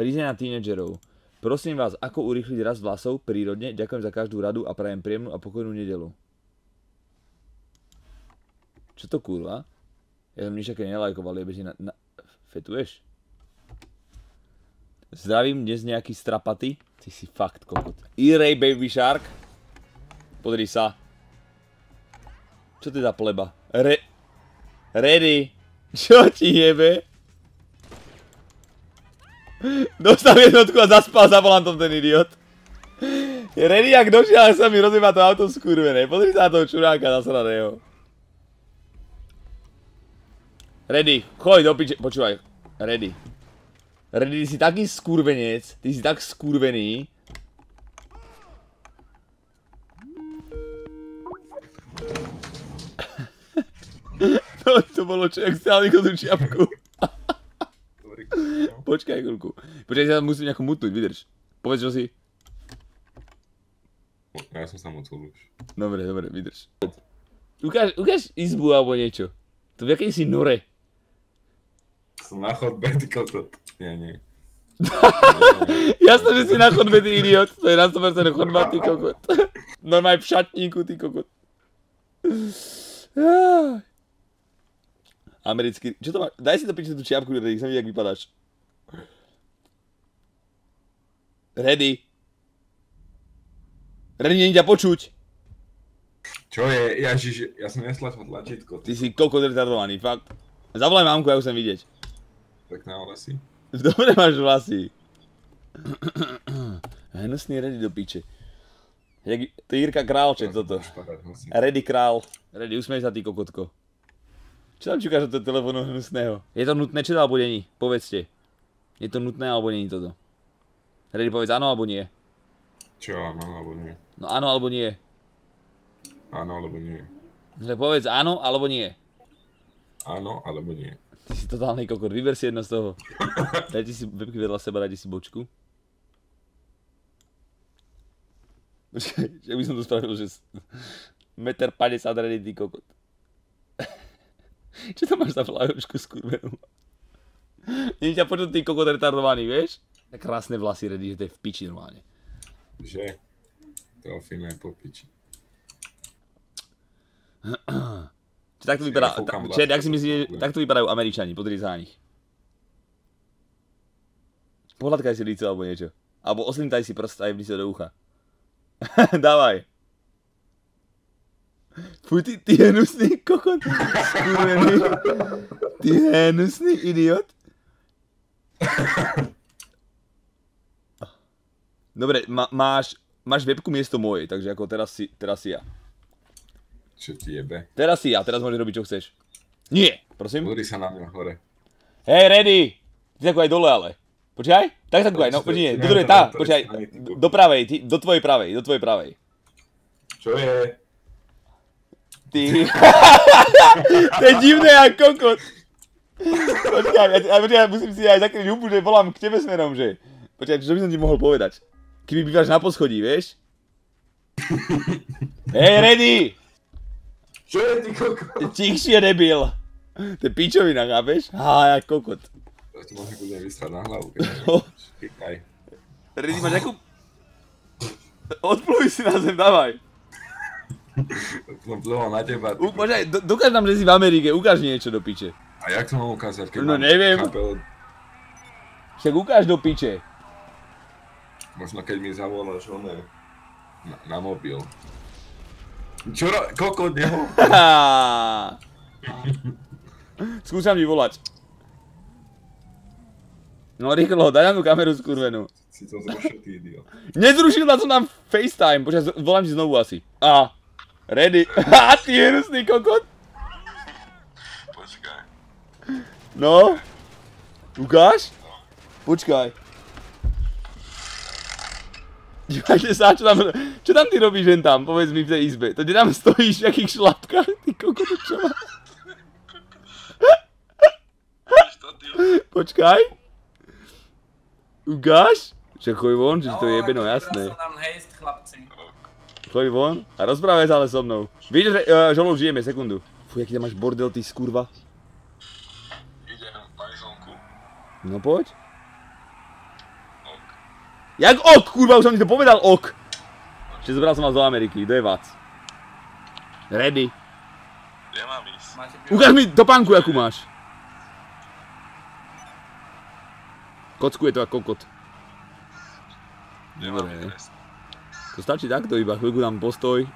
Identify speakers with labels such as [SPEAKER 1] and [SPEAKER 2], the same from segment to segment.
[SPEAKER 1] Prízeň na tínedžerov. Prosím vás, ako urýchliť rast vlasov prírodne? Ďakujem za každú radu a prajem príjemnú a pokojnú nedelu. Čo to kurva? Ja som nič také nelajkoval, jebe, že fetuješ? Zdravím, dnes nejaký strapaty. Ty si fakt kokot. E-Ray Baby Shark. Podri sa. Čo to je za pleba? Ready. Čo ti jebe? Dostal jednotku a zaspal za volantom ten idiot. Je ready jak došiel, ale sa mi rozjeba to auto skurvené. Podri sa na toho čuráka zasraného. Ready. Choď do piče. Počúvaj. Ready. Ready, ty si taký skurvenec, ty si tak skurvený. To bolo čo, jak stále tú čiapku. Počkaj chvíľku. Počkaj, ja sa musím nejako mutnúť, vydrž. Povedz, čo si.
[SPEAKER 2] Ja som sa mutol už.
[SPEAKER 1] Dobre, vydrž. Ukáž izbu alebo niečo. To v jakej si nore.
[SPEAKER 2] Som na chodbe, ty kokot. Nie.
[SPEAKER 1] Jasno, že si na chodbe, ty idiot. To je na 100% chodba, ty kokot. Normálne v šatníku, ty kokot. Americký... Čo to máš? Daj si to pične tú čiapku, Ready, chcem vidieť, jak vypadáš. Ready. Ready, není ťa počuť.
[SPEAKER 2] Čo je? Ježiš, ja som neslačil tlačítko.
[SPEAKER 1] Ty si kokot retardovaný, fakt. Zavolaj mamku, ja už chcem vidieť.
[SPEAKER 2] Pekné vlasy.
[SPEAKER 1] Dobre máš vlasy. Hnusný Ready do piče. To je Jirka Králček toto. Ready král. Ready, usmej sa ty kokotko. Čo tam čukáš od toho telefónu hnusného? Je to nutné, čo to alebo není? Povedzte. Je to nutné alebo není toto? Ready, povedz áno alebo nie.
[SPEAKER 2] Čo áno alebo nie?
[SPEAKER 1] No áno alebo nie.
[SPEAKER 2] Áno alebo nie.
[SPEAKER 1] Povedz áno alebo nie.
[SPEAKER 2] Áno alebo nie.
[SPEAKER 1] Ty si totálny kokot, vyber si jedno z toho. Dajte si webky vedľa seba, dajte si bočku. Počkaj, že by som to spravil, že 1,50 m Ready, ty kokot. Čo to máš za vlajočku skurvenú? Nie ťa počuť, ty kokot retardovaný, vieš? Tak krásne vlasy Ready, že to je v piči normálne.
[SPEAKER 2] Že? Trofíme po piči.
[SPEAKER 1] Čo takto vypadá, jak si myslíš, takto vypadajú Američani, podri sa na nich. Pohľadkaj si líco alebo niečo. Alebo oslintaj si prst aj blízko do ucha. Dávaj. Fuj, ty hnusný kokot. Skurvený. Ty hnusný idiot. Dobre, máš webku miesto mojej, takže ako teraz si ja.
[SPEAKER 2] Čo ti jebe?
[SPEAKER 1] Teraz si ja, teraz môžeš robiť čo chceš. Nie, prosím.
[SPEAKER 2] Pozri sa na mňa hore.
[SPEAKER 1] Hej, Ready! Ty takú aj dole ale. Počkaj, tak takú aj, no počkaj, do druhej, tá, počkaj, do pravej, do tvojej pravej.
[SPEAKER 2] Čo je?
[SPEAKER 1] Ty. To je divné jak kokot. Počkaj, musím si aj zakryť hubu, že volám k tebe smerom, že. Počkaj, čo by som ti mohol povedať? Keby bývaš na poschodí, vieš? Hej, Ready!
[SPEAKER 2] Čo je ty kokot?
[SPEAKER 1] Tichšie, debil. To je pičovina, chápeš? Jak kokot.
[SPEAKER 2] To ti možno budem vystrať na hlavu, keď kýkaj.
[SPEAKER 1] Ready, máš nejakú... Odpluj si na zem, dávaj.
[SPEAKER 2] Som plúval na teba.
[SPEAKER 1] Počkaj, dokáž nám, že si v Amerike, ukáž niečo do piče.
[SPEAKER 2] A jak to mám ukázať, keď
[SPEAKER 1] no
[SPEAKER 2] mám
[SPEAKER 1] neviem.
[SPEAKER 2] kapel?
[SPEAKER 1] Však ukáž do piče.
[SPEAKER 2] Možno keď mi zavoláš oné na mobil. Čo kokot neho?
[SPEAKER 1] Skúšam ti volať. No rýchlo, daj nám tú kameru skurvenú.
[SPEAKER 2] Si to zrušil, ty idiot.
[SPEAKER 1] Nezrušil na to nám FaceTime, počkaj, volám ti znovu asi. Ready. Ty hnusný kokot.
[SPEAKER 2] Počkaj.
[SPEAKER 1] No. Ukáž? Počkaj. Dívajte sa, čo tam ty robíš jen tam, povedz mi v tej izbe. To kde tam stojíš v jakých šlapkách, ty kokot, čo má? Počkaj. Ukáž? Však choď von, že to je jebeno, jasné. Choď von a rozprávaj sa ale so mnou. Vidíš, Žolo, žijeme, sekundu. Fuj, aký tam máš bordel, ty skurva.
[SPEAKER 2] Idem, pani Zonku.
[SPEAKER 1] No poď. Jak ok, kurva, už som ti to povedal ok. Čiže zobral som vás do Ameriky, kto je vás? Ready.
[SPEAKER 3] Ja mám ísť.
[SPEAKER 1] Ukáž mi topánku, akú máš. Kockuje to ako kokot.
[SPEAKER 3] Nemám
[SPEAKER 1] Dobre.
[SPEAKER 3] ísť.
[SPEAKER 1] To stačí takto iba, chvíľku dám postoj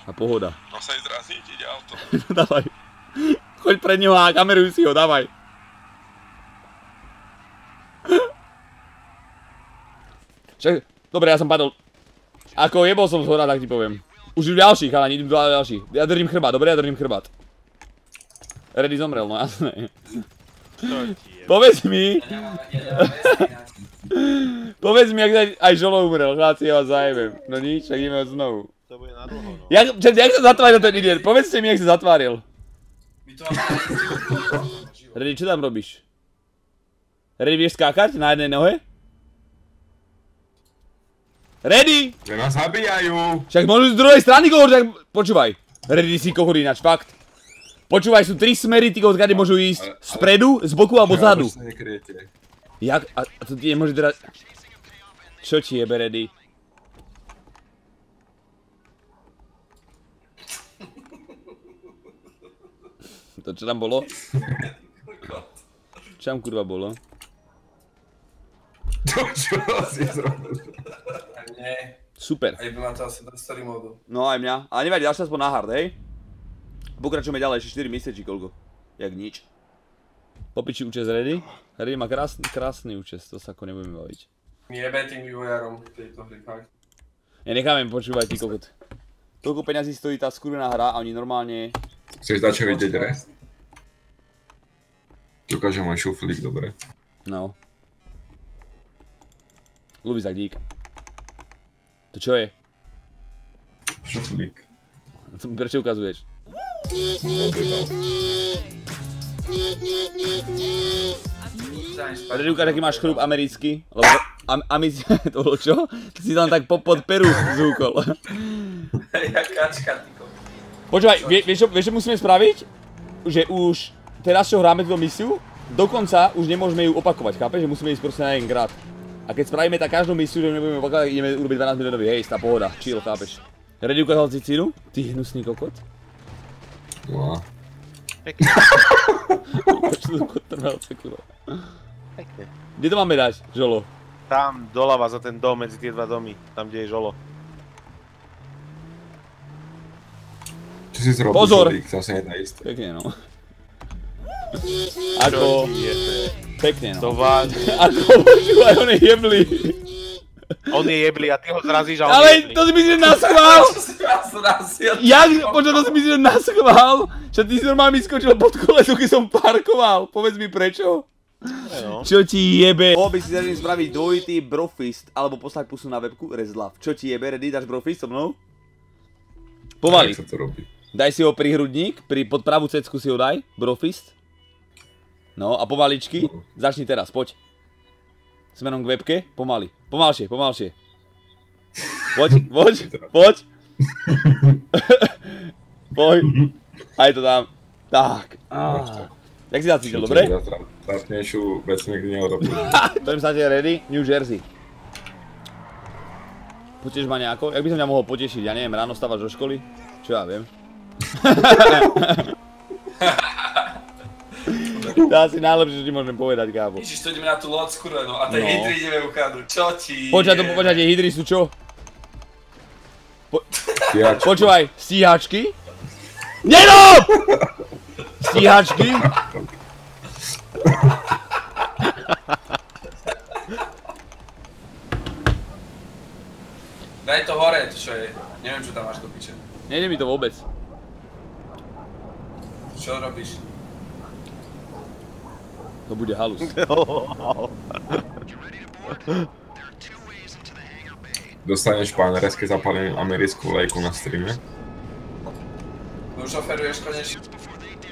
[SPEAKER 1] a pohoda.
[SPEAKER 3] No sa aj zrazniť, ide auto.
[SPEAKER 1] No dávaj. Choď pred neho a kameruj si ho, dávaj. Však, dobre, ja som padol. Ako jebol som z hora, tak ti poviem. Už ďalší, chalani, idem do ďalší. Ja držím chrbát, dobre, ja držím chrbát. Ready zomrel, no jasné. Povedz mi. Povedz mi, jak aj Žolo umrel, chlapci, ja vás zajebem. No nič, tak ideme znovu.
[SPEAKER 4] To bude na dlho, no.
[SPEAKER 1] Jak sa zatváril ten idiot? Povedzte mi, jak sa zatváril. Ready, čo tam robíš? Ready, vieš skákať na jednej nohe? Ready!
[SPEAKER 2] Že nás zabíjajú!
[SPEAKER 1] Však možno z druhej strany koho, tak počúvaj. Ready si koho ináč, fakt. Počúvaj, sú 3 smery, ty koho, kade môžu ísť. Spredu, z boku alebo zadu. Jak? A to ti nemôže teraz... Čo ti jebe, Ready? To čo tam bolo? Čo tam kurva bolo?
[SPEAKER 2] To čo si zrobil?
[SPEAKER 5] Nie.
[SPEAKER 1] Super.
[SPEAKER 5] Aj by ma to asi dostali modu.
[SPEAKER 1] No aj mňa. Ale nevadí, až aspoň na hard, hej? Pokračujeme ďalej, ešte 4 mise či koľko. Jak nič. Popiči účes Ready? Ready má krásny účes, to sa ako nebudeme baviť.
[SPEAKER 5] Mi jebe tým vývojárom tejto hry, fakt.
[SPEAKER 1] Nenecháme, počúvaj ty kokot. Toľko peňazí stojí tá skurvená hra a oni normálne...
[SPEAKER 2] Chceš dať čo vidieť, re? Dokážem aj šuflík, dobre.
[SPEAKER 1] No. Ľubí sa dík. To čo je?
[SPEAKER 2] Šuflík.
[SPEAKER 1] Prečo ukazuješ? Ready, ukáž, aký máš chrúb americký, lebo... to bolo čo? Ty si tam tak pod peru zúkol.
[SPEAKER 5] Ja kačka, ty kokos.
[SPEAKER 1] Počúvaj, vieš čo musíme spraviť? Že už teraz čo hráme túto misiu, dokonca už nemôžeme ju opakovať, chápeš? Že musíme ísť proste na jeden krát. A keď spravíme tak každú misiu, že nebudeme opakovať, ideme urobiť 12 minútový, hej, tá pohoda, chill, chápeš? Ready, ukázal si cínu? Ty hnusný kokot.
[SPEAKER 2] No.
[SPEAKER 4] Pekne.
[SPEAKER 1] Čo to kotrmelce, kurva.
[SPEAKER 4] Pekne.
[SPEAKER 1] Kde to máme dať, Žolo?
[SPEAKER 4] Tam doľava za ten dom, medzi tie dva domy. Tam, kde je Žolo.
[SPEAKER 2] Čo si zrobil,
[SPEAKER 1] Pozor!
[SPEAKER 2] Žolík? To sa nedá ísť.
[SPEAKER 1] Pekne, no. Ako... Pekne,
[SPEAKER 4] To
[SPEAKER 1] no.
[SPEAKER 4] vážne.
[SPEAKER 1] Ako, počúvaj, on je jeblý.
[SPEAKER 4] On je jebli a ty ho zrazíš a on je
[SPEAKER 1] Ale
[SPEAKER 4] jebli.
[SPEAKER 1] to si myslíš, že na schvál?
[SPEAKER 5] Čo si ma zrazil?
[SPEAKER 1] Jak? Počuť, to si myslíš, že na schvál? Že ty si normálne mi skočil pod koleso, keď som parkoval. Povedz mi prečo.
[SPEAKER 4] No.
[SPEAKER 1] Čo ti jebe? Mohol by si za ním spraviť dvojitý brofist, alebo poslať pusu na webku Rezlav. Čo ti jebe, Ready, dáš brofist so mnou? Pomaly.
[SPEAKER 2] Jak sa to robí?
[SPEAKER 1] Daj si ho pri hrudník, pod pravú cecku si ho daj, brofist. No a pomaličky, začni teraz, poď. Smerom k webke, pomaly. Pomalšie, pomalšie. Poď. Poď. Aj to dám. Tak. Jak si zacítil, dobre?
[SPEAKER 2] Trapnejšiu vec nikdy neurobil.
[SPEAKER 1] Budem sa tie Ready, New Jersey. Poteš ma nejako? Jak by som ťa mohol potešiť? Ja neviem, ráno stávaš do školy? Čo ja viem? To je asi najlepšie, čo ti môžem povedať, kámo.
[SPEAKER 5] Ježiš, to ideme na tú loď skurvenú a tej hydry ideme ukradnúť. Čo ti
[SPEAKER 1] Počkaj, tie hydry sú čo?
[SPEAKER 2] Stíhačky.
[SPEAKER 1] Počúvaj, stíhačky? Nerob! Stíhačky?
[SPEAKER 5] Daj to hore, to čo je. Neviem, čo tam máš do piče.
[SPEAKER 1] Nejde mi to vôbec.
[SPEAKER 5] Čo robíš?
[SPEAKER 1] To bude halus.
[SPEAKER 2] Dostaneš pán Rez, keď zapalím americkú lejku na streame?
[SPEAKER 5] No už oferuješ konečne.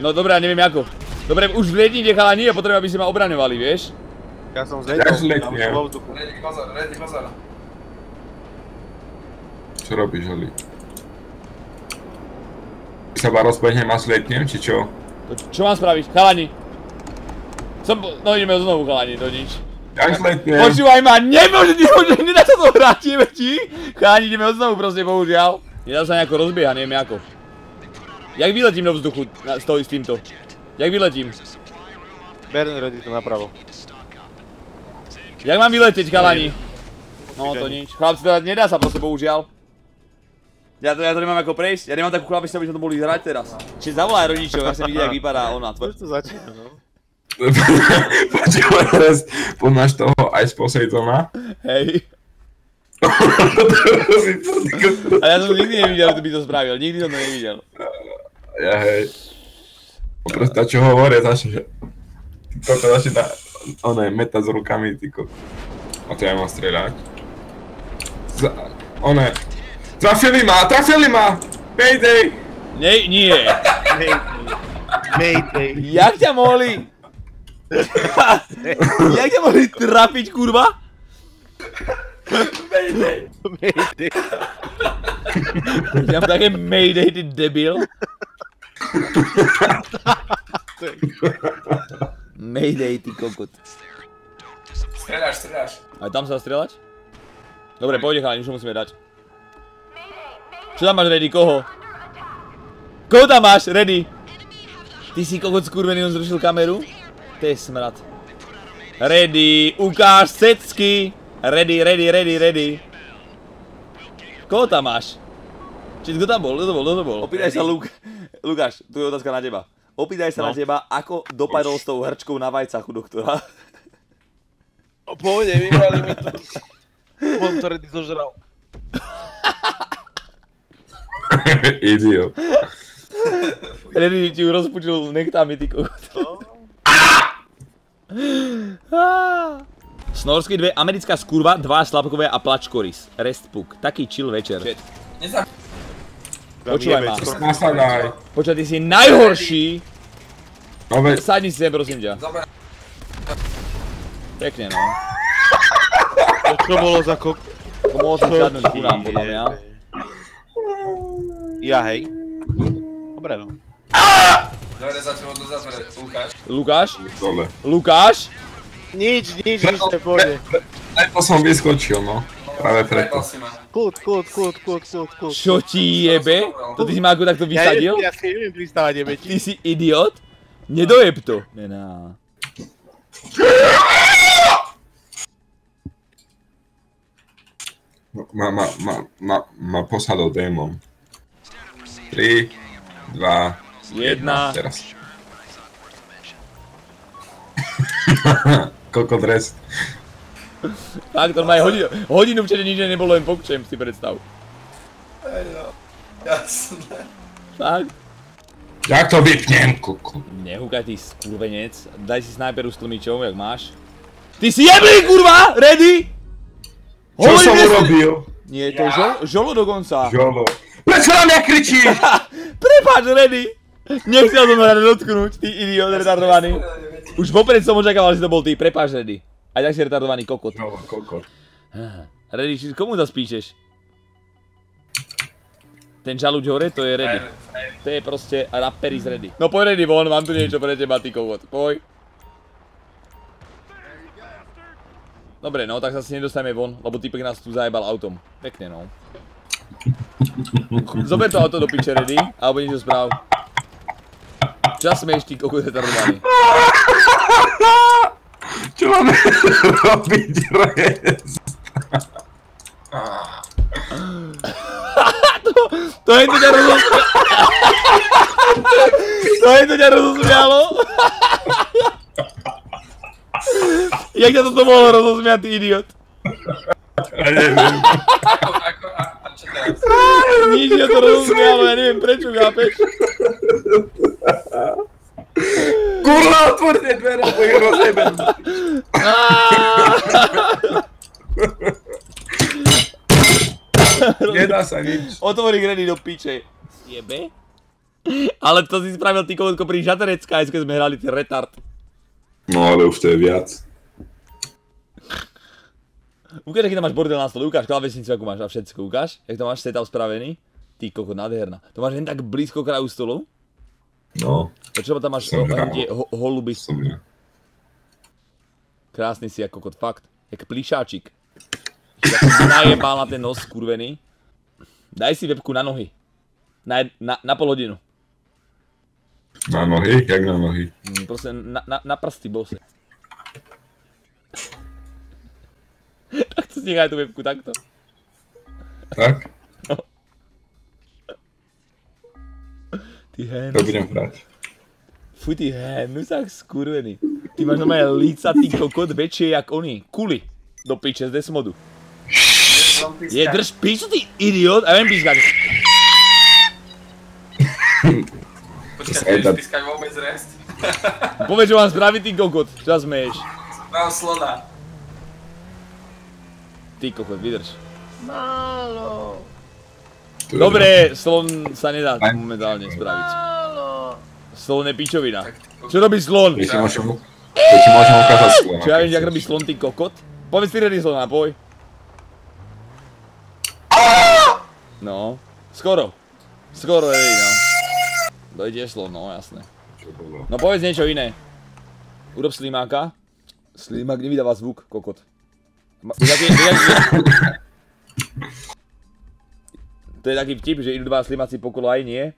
[SPEAKER 1] No dobré, neviem ako. Dobre, už vliednite chalani a potrebujem, aby ste ma obraňovali, vieš?
[SPEAKER 4] Ja som
[SPEAKER 2] Ja
[SPEAKER 4] zvedol,
[SPEAKER 2] zletnem.
[SPEAKER 4] ja už vo vzduchu.
[SPEAKER 5] Ready, pozor.
[SPEAKER 2] Čo robíš, Oli? Seba rozbehnem a zletnem, či čo?
[SPEAKER 1] Čo mám spraviť? Chalani! No ideme znovu chalani, to nič.
[SPEAKER 2] Ja šletnem.
[SPEAKER 1] Počúvaj ma, nemôže, nedá sa to hrať, ideme ti. Cháni, ideme od znovu proste, bohužiaľ. Nedá sa nejako rozbieha, neviem ako. Jak vyletím do vzduchu s týmto? Jak vyletím?
[SPEAKER 4] Bern ready to napravo.
[SPEAKER 1] Jak mám vyletieť, chalani? No to nič. Chlapci, teda nedá sa proste, bohužiaľ. Ja to nemám ako prejsť, ja nemám takú chlapičku, aby sme to mohli hrať teraz. Čiže zavolaj rodičov, ja som videl, jak vypadá ona tvrdá.
[SPEAKER 4] Už to začína, no.
[SPEAKER 2] Počúvaj teraz, poznáš toho Ice Poseidona?
[SPEAKER 1] Hej. A ja som nikdy nevidel, že by to spravil, nikdy som to nevidel.
[SPEAKER 2] Ja hej. Proste čo hovoria, začne, že... Toto začína, metať s rukami, tyko. A to ja mám strieľať. Trafili ma! Mayday!
[SPEAKER 1] Nie.
[SPEAKER 4] Mayday.
[SPEAKER 1] Jak ťa mohli? Jak ťa mohli trafiť, kurva?
[SPEAKER 4] Mayday.
[SPEAKER 1] Ja mám také Mayday, ty debil. Mayday, ty kokot.
[SPEAKER 5] Strieľaš.
[SPEAKER 1] Aj tam sa dá strieľať? Dobre, pôjde chalani, už ho musíme dať. Čo tam máš, ready, koho? Koho tam máš, ready? Ty si kokot skurvený, on zrušil kameru? To je smrad. Ready, ukáž cecky. Ready. Koho tam máš? Či kto tam bol? Kto to bol? Opýtaj sa, Lukáš, tu je otázka na teba. Opýtaj sa na teba, ako dopadol s tou hrčkou na vajcachu doktora.
[SPEAKER 4] No pôjde, vybrali mi to. On to ready zožral.
[SPEAKER 2] Idiot.
[SPEAKER 1] Ready ti ju rozpučil nechtami, ty kokot. Snorsky 2, americká skurva, 2 slabkové a plačkoris. Restpuk. Taký chill večer. Počúvaj ma. Počúvaj, ty si najhorší. Sadni si sem, prosím ťa. Pekne, no.
[SPEAKER 4] Čo bolo za kok?
[SPEAKER 1] To mohol som sadnúť ku nám, podľa mňa.
[SPEAKER 4] Ja, hej. Dobre, no.
[SPEAKER 5] Dobre, začnem od dozadne,
[SPEAKER 1] Lukáš?
[SPEAKER 2] Dole.
[SPEAKER 1] Lukáš?
[SPEAKER 4] Nič, nepôjde.
[SPEAKER 2] Najpo som vyskočil, no. Práve preto.
[SPEAKER 4] Kľud.
[SPEAKER 1] Čo ti jebe? To ty si ma ako takto vysadil?
[SPEAKER 4] Ja si neviem pristávať, jebe ti.
[SPEAKER 1] Ty si idiot? Nedojeb to. Nená.
[SPEAKER 2] Ma posadol démon. 3, 2, 1, teraz. Koľko dres.
[SPEAKER 1] Tak, to má aj hodinu včera nič nebolo, len pokčem, si predstav.
[SPEAKER 5] Jasné.
[SPEAKER 1] Tak.
[SPEAKER 2] Jak to vypnem, kuku?
[SPEAKER 1] Nehúkaj, ty skurvenec. Daj si snajperu s tlmičou, jak máš. Ty si jeblý, kurva! Ready?
[SPEAKER 2] Čo som urobil?
[SPEAKER 1] Nie, to žolo dokonca.
[SPEAKER 2] Žolo. Prečo na mňa kričíš?
[SPEAKER 1] Prepáč, ready? Nechcel som ho dotknúť, ty idiot retardovaný. Už vopred som očakával, že to bol ty, prepáč, ready. Aj tak si retardovaný kokot.
[SPEAKER 2] Žolo, kokot.
[SPEAKER 1] Ready, komu zaspíčeš? Ten žaluď hore, to je ready. To je proste rapper is ready. No poď ready von, mám tu niečo pre teba, ty kokot. Poď. Dobre, no, tak sa si nedostajeme von, lebo typek nás tu zajebal autom. Pekne, no. Zober to auto do piče, ready, alebo niečo správ. Čo smieš, ty kokot retardovaný?
[SPEAKER 2] Čo máme robiť, rez?
[SPEAKER 1] To je to ťa rozosmialo. To je to ťa rozosmialo. Jak ťa toto mohlo rozosmiať, ty idiot?
[SPEAKER 2] Ja neviem.
[SPEAKER 5] A čo teraz?
[SPEAKER 1] Nič ťa to rozosmialo, ja neviem prečo, chápeš?
[SPEAKER 2] Kurva, otvor tie dvere, bo ich rozjebem. Nedá sa nič.
[SPEAKER 1] Otvori ready do piče. Jebe? Ale to si spravil ty koľko pri žaterecká, keď sme hrali, ty retard.
[SPEAKER 2] No ale už to je viac.
[SPEAKER 1] Ukáž, aký tam máš bordel na stole, ukáž klávesnicu, akú máš a všetko, ukáž? Jak to máš setup spravený? Ty kokot, nádherná. To máš len tak blízko kraju stolu?
[SPEAKER 2] No.
[SPEAKER 1] Prečo tam máš holuby?
[SPEAKER 2] Som ja.
[SPEAKER 1] Krásny si ako kokot, fakt. Jak plíšáčik. Jak si najebal na ten nos, skurvený. Daj si webku na nohy. Na pol hodinu.
[SPEAKER 2] Na nohy? Jak na nohy?
[SPEAKER 1] Proste na prsty bose. Takto si nechaj tú webku, takto.
[SPEAKER 2] Tak?
[SPEAKER 1] No. Ty hen.
[SPEAKER 2] To budem hrať.
[SPEAKER 1] Fuj ty hnusák skurvený. Ty máš normálne lícatý kokot väčšie jak oni. Kuli. Do piče z Desmodu. Je drž piču ty idiot. A viem pískať.
[SPEAKER 3] Počkaj, ty ideš pískať vôbec rest?
[SPEAKER 1] Povedz, čo mám spraviť ty kokot. Čo sa smeješ?
[SPEAKER 3] Mám slona.
[SPEAKER 1] Ty kokot, vydrž.
[SPEAKER 4] Málo.
[SPEAKER 1] Dobre, slon sa nedá momentálne spraviť. Slon je pičovina. Čo robí slon?
[SPEAKER 2] To ti môžem ukázať slona.
[SPEAKER 1] Čo ja viem, jak robí slon ty kokot? Povedz ty ready slona, poj. No, skoro. Skoro ready, no. Dojde slon, no jasné. No povedz niečo iné. Urob slimáka. Slimák nevydáva zvuk, kokot. To je taký vtip, že idú dva slimáci po kolo aj nie.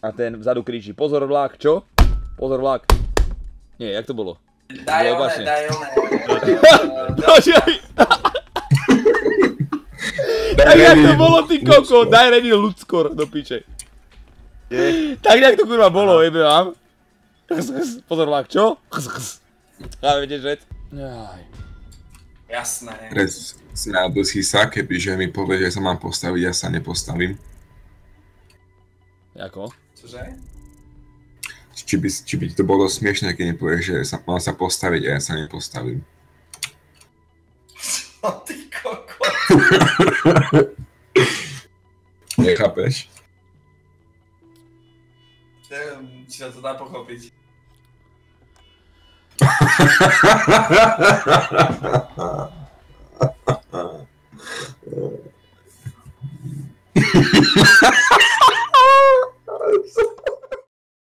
[SPEAKER 1] A ten vzadu kričí, pozor vlak, čo? Pozor vlak. Nie, jak to bolo?
[SPEAKER 3] Daj one.
[SPEAKER 1] Počkaj. Tak jak to bolo ty koko, daj ready ľudskor do piče. Tak jak to kurva bolo, jebe vám. Pozor vlak, čo? Cháme, viete, že?
[SPEAKER 3] Jasné.
[SPEAKER 2] Snadol si sa, kebyže mi povie, že sa mám postaviť, ja sa nepostavím.
[SPEAKER 1] Jako?
[SPEAKER 3] Čože?
[SPEAKER 2] Či by to bolo smiešné, keď mi povie, že mám sa postaviť a ja sa nepostavím.
[SPEAKER 3] Čo ty kokot?
[SPEAKER 2] Nechápeš?
[SPEAKER 3] Neviem, či sa to dá pochopiť.